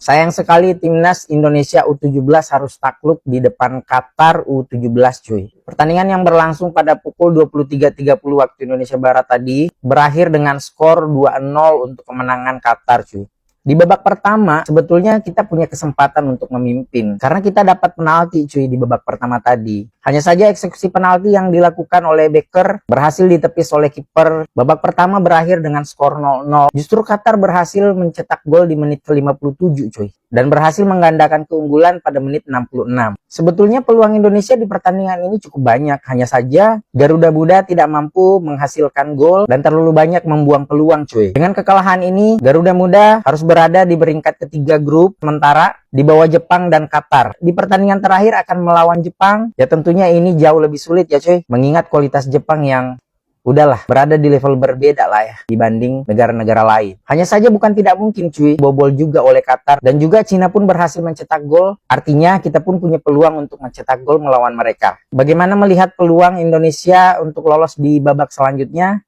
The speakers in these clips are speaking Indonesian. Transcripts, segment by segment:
Sayang sekali timnas Indonesia U17 harus takluk di depan Qatar U17 cuy. Pertandingan yang berlangsung pada pukul 23.30 waktu Indonesia Barat tadi berakhir dengan skor 2-0 untuk kemenangan Qatar cuy. Di babak pertama sebetulnya kita punya kesempatan untuk memimpin karena kita dapat penalti cuy di babak pertama tadi. Hanya saja eksekusi penalti yang dilakukan oleh Becker berhasil ditepis oleh kiper. Babak pertama berakhir dengan skor 0-0. Justru Qatar berhasil mencetak gol di menit ke-57 cuy dan berhasil menggandakan keunggulan pada menit 66. Sebetulnya peluang Indonesia di pertandingan ini cukup banyak, hanya saja Garuda Muda tidak mampu menghasilkan gol dan terlalu banyak membuang peluang cuy. Dengan kekalahan ini, Garuda Muda harus berada di peringkat ketiga grup sementara di bawah Jepang dan Qatar. Di pertandingan terakhir akan melawan Jepang, ya tentunya ini jauh lebih sulit ya cuy, mengingat kualitas Jepang yang udahlah berada di level berbeda lah ya dibanding negara-negara lain. Hanya saja bukan tidak mungkin cuy, bobol juga oleh Qatar dan juga Cina pun berhasil mencetak gol. Artinya kita pun punya peluang untuk mencetak gol melawan mereka. Bagaimana melihat peluang Indonesia untuk lolos di babak selanjutnya?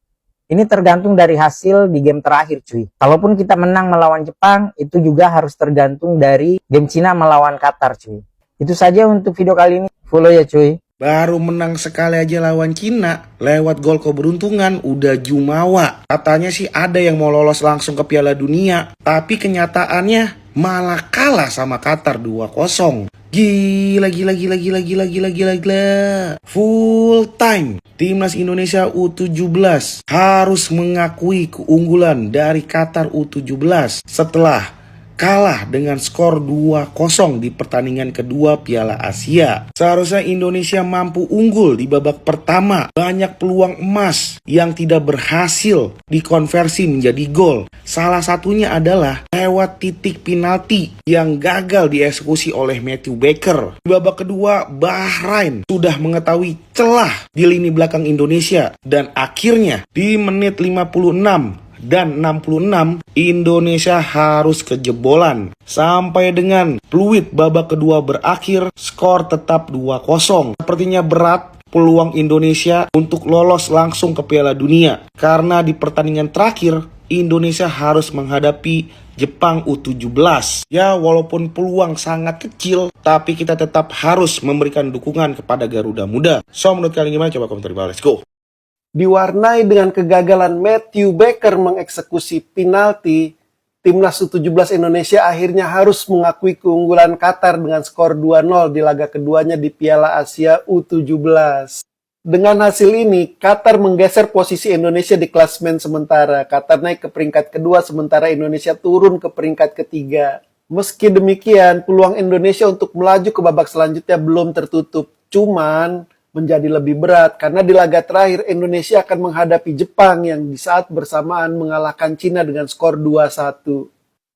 Ini tergantung dari hasil di game terakhir cuy. Kalaupun kita menang melawan Jepang, itu juga harus tergantung dari game Cina melawan Qatar cuy. Itu saja untuk video kali ini. Follow ya cuy. Baru menang sekali aja lawan Cina, lewat gol keberuntungan udah jumawa. Katanya sih ada yang mau lolos langsung ke Piala Dunia, tapi kenyataannya malah kalah sama Qatar 2-0. Gila. Full time. Timnas Indonesia U17 harus mengakui keunggulan dari Qatar U17 setelah kalah dengan skor 2-0 di pertandingan kedua Piala Asia. Seharusnya Indonesia mampu unggul di babak pertama. Banyak peluang emas yang tidak berhasil dikonversi menjadi gol. Salah satunya adalah lewat titik penalti yang gagal dieksekusi oleh Matthew Becker. Di babak kedua, Bahrain sudah mengetahui celah di lini belakang Indonesia dan akhirnya di menit 56 dan 66 Indonesia harus kejebolan. Sampai dengan peluit babak kedua berakhir, skor tetap 2-0. Sepertinya berat peluang Indonesia untuk lolos langsung ke Piala Dunia karena di pertandingan terakhir Indonesia harus menghadapi Jepang U17. Ya, walaupun peluang sangat kecil, tapi kita tetap harus memberikan dukungan kepada Garuda Muda. So, menurut kalian gimana? Coba komentar di bawah. Let's go. Diwarnai dengan kegagalan Matthew Becker mengeksekusi penalti, timnas U17 Indonesia akhirnya harus mengakui keunggulan Qatar dengan skor 2-0 di laga keduanya di Piala Asia U17. Dengan hasil ini, Qatar menggeser posisi Indonesia di klasemen sementara. Qatar naik ke peringkat kedua, sementara Indonesia turun ke peringkat ketiga. Meski demikian, peluang Indonesia untuk melaju ke babak selanjutnya belum tertutup. Cuman menjadi lebih berat karena di laga terakhir Indonesia akan menghadapi Jepang yang di saat bersamaan mengalahkan Cina dengan skor 2-1.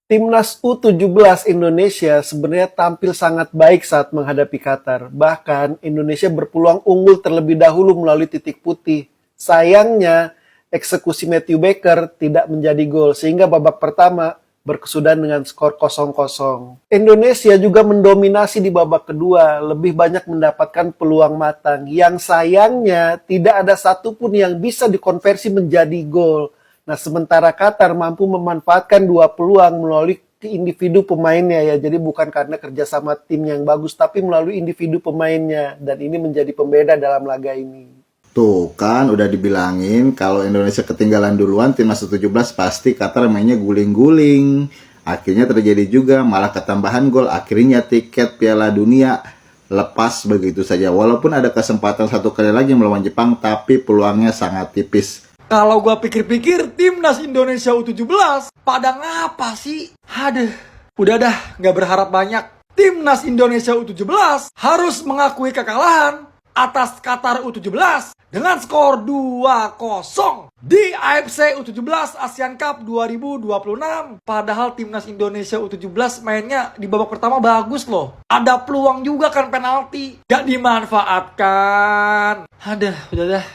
Timnas U17 Indonesia sebenarnya tampil sangat baik saat menghadapi Qatar. Bahkan Indonesia berpeluang unggul terlebih dahulu melalui titik putih. Sayangnya eksekusi Matthew Becker tidak menjadi gol sehingga babak pertama berkesudahan dengan skor 0-0. Indonesia juga mendominasi di babak kedua, lebih banyak mendapatkan peluang matang. Yang sayangnya tidak ada satupun yang bisa dikonversi menjadi gol. Nah, sementara Qatar mampu memanfaatkan dua peluang melalui individu pemainnya ya. Jadi bukan karena kerjasama tim yang bagus, tapi melalui individu pemainnya. Dan ini menjadi pembeda dalam laga ini. Tuh kan udah dibilangin kalau Indonesia ketinggalan duluan timnas U17 pasti Qatar mainnya guling-guling. Akhirnya terjadi juga malah ketambahan gol. Akhirnya tiket Piala Dunia lepas begitu saja. Walaupun ada kesempatan satu kali lagi melawan Jepang tapi peluangnya sangat tipis. Kalau gua pikir-pikir timnas Indonesia U17 pada ngapa sih? Aduh, udah dah gak berharap banyak. Timnas Indonesia U17 harus mengakui kekalahan atas Qatar U17 dengan skor 2-0 di AFC U17 ASEAN Cup 2026. Padahal timnas Indonesia U17 mainnya di babak pertama bagus loh. Ada peluang juga kan penalti, gak dimanfaatkan. Aduh, udah dah.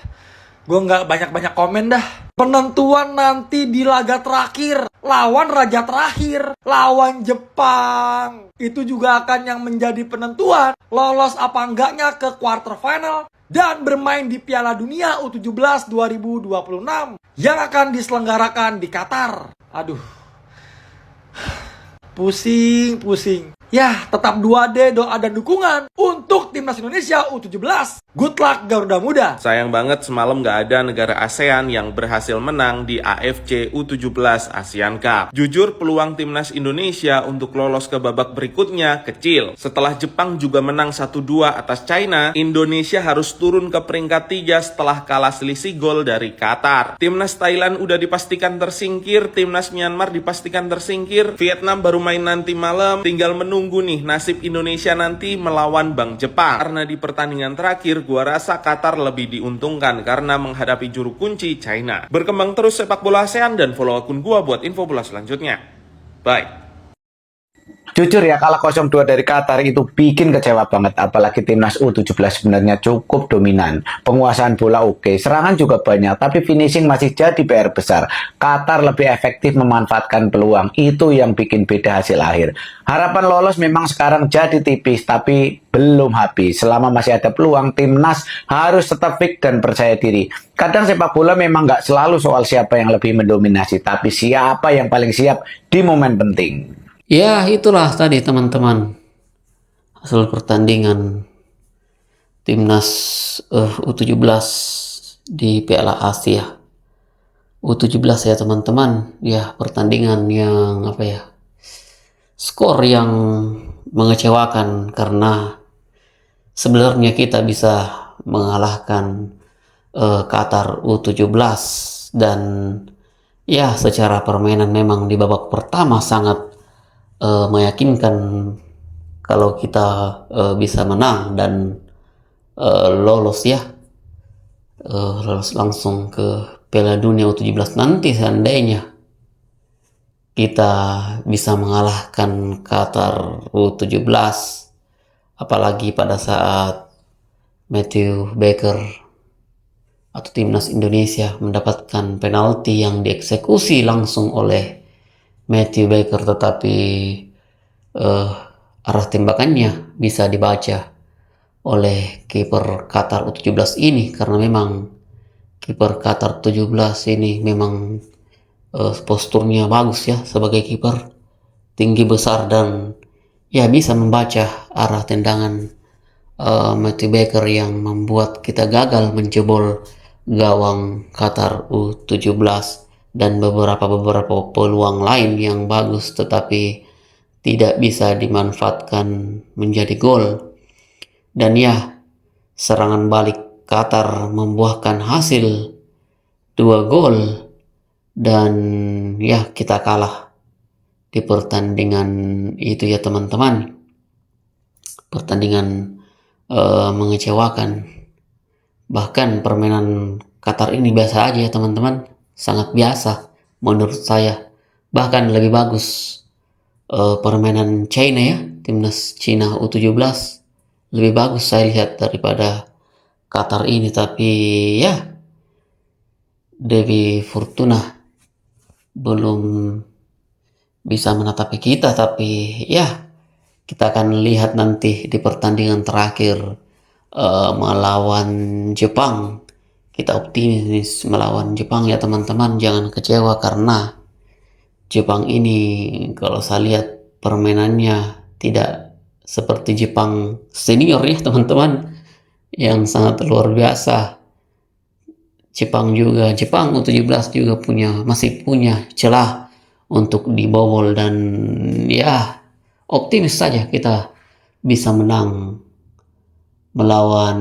Gue gak banyak-banyak komen dah. Penentuan nanti di laga terakhir lawan raja terakhir, lawan Jepang. Itu juga akan yang menjadi penentuan lolos apa enggaknya ke quarter final dan bermain di Piala Dunia U17 2026 yang akan diselenggarakan di Qatar. Aduh. pusing. Ya, tetap 2D doa dan dukungan untuk Timnas Indonesia U17. Good luck Garuda Muda. Sayang banget semalam nggak ada negara ASEAN yang berhasil menang di AFC U17 ASEAN Cup. Jujur peluang Timnas Indonesia untuk lolos ke babak berikutnya kecil. Setelah Jepang juga menang 1-2 atas China, Indonesia harus turun ke peringkat 3 setelah kalah selisih gol dari Qatar. Timnas Thailand udah dipastikan tersingkir, Timnas Myanmar dipastikan tersingkir, Vietnam baru main nanti malam, tinggal menunggu nih nasib Indonesia nanti melawan Bang Jepang. Karena di pertandingan terakhir gua rasa Qatar lebih diuntungkan karena menghadapi juru kunci China. Berkembang terus sepak bola ASEAN dan follow akun gua buat info bola selanjutnya. Bye. Jujur ya, kalah 0-2 dari Qatar itu bikin kecewa banget. Apalagi timnas U17 sebenarnya cukup dominan. Penguasaan bola oke, serangan juga banyak, tapi finishing masih jadi PR besar. Qatar lebih efektif memanfaatkan peluang. Itu yang bikin beda hasil akhir. Harapan lolos memang sekarang jadi tipis, tapi belum habis. Selama masih ada peluang, timnas harus tetap fit dan percaya diri. Kadang sepak bola memang nggak selalu soal siapa yang lebih mendominasi, tapi siapa yang paling siap di momen penting. Ya, itulah tadi teman-teman hasil pertandingan timnas U17 di Piala Asia U17 ya teman-teman. Ya, pertandingan yang skor yang mengecewakan karena sebenarnya kita bisa mengalahkan Qatar U17 dan ya secara permainan memang di babak pertama sangat meyakinkan kalau kita bisa menang dan lolos langsung ke Piala Dunia U17 nanti seandainya kita bisa mengalahkan Qatar U17, apalagi pada saat Matthew Baker atau timnas Indonesia mendapatkan penalti yang dieksekusi langsung oleh Matthew Baker, tetapi arah tembakannya bisa dibaca oleh kiper Qatar U17 ini, karena memang kiper Qatar U17 ini memang posturnya bagus ya sebagai kiper, tinggi besar dan ya bisa membaca arah tendangan Matthew Baker yang membuat kita gagal menjebol gawang Qatar U17 dan beberapa peluang lain yang bagus tetapi tidak bisa dimanfaatkan menjadi gol. Dan ya, serangan balik Qatar membuahkan hasil 2 gol dan ya kita kalah di pertandingan itu ya teman-teman. Pertandingan mengecewakan. Bahkan permainan Qatar ini biasa aja ya teman-teman, sangat biasa menurut saya. Bahkan lebih bagus permainan China ya, timnas Cina U17 lebih bagus saya lihat daripada Qatar ini. Tapi ya Dewi Fortuna belum bisa menatapi kita, tapi ya kita akan lihat nanti di pertandingan terakhir melawan Jepang. Kita optimis melawan Jepang ya teman-teman, jangan kecewa karena Jepang ini kalau saya lihat permainannya tidak seperti Jepang senior ya teman-teman, yang sangat luar biasa. Jepang U17 juga masih punya celah untuk dibobol dan ya optimis saja kita bisa menang melawan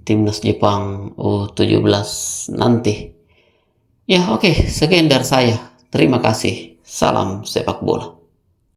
timnas Jepang U17 nanti. Ya oke, sekian dari saya. Terima kasih. Salam sepak bola.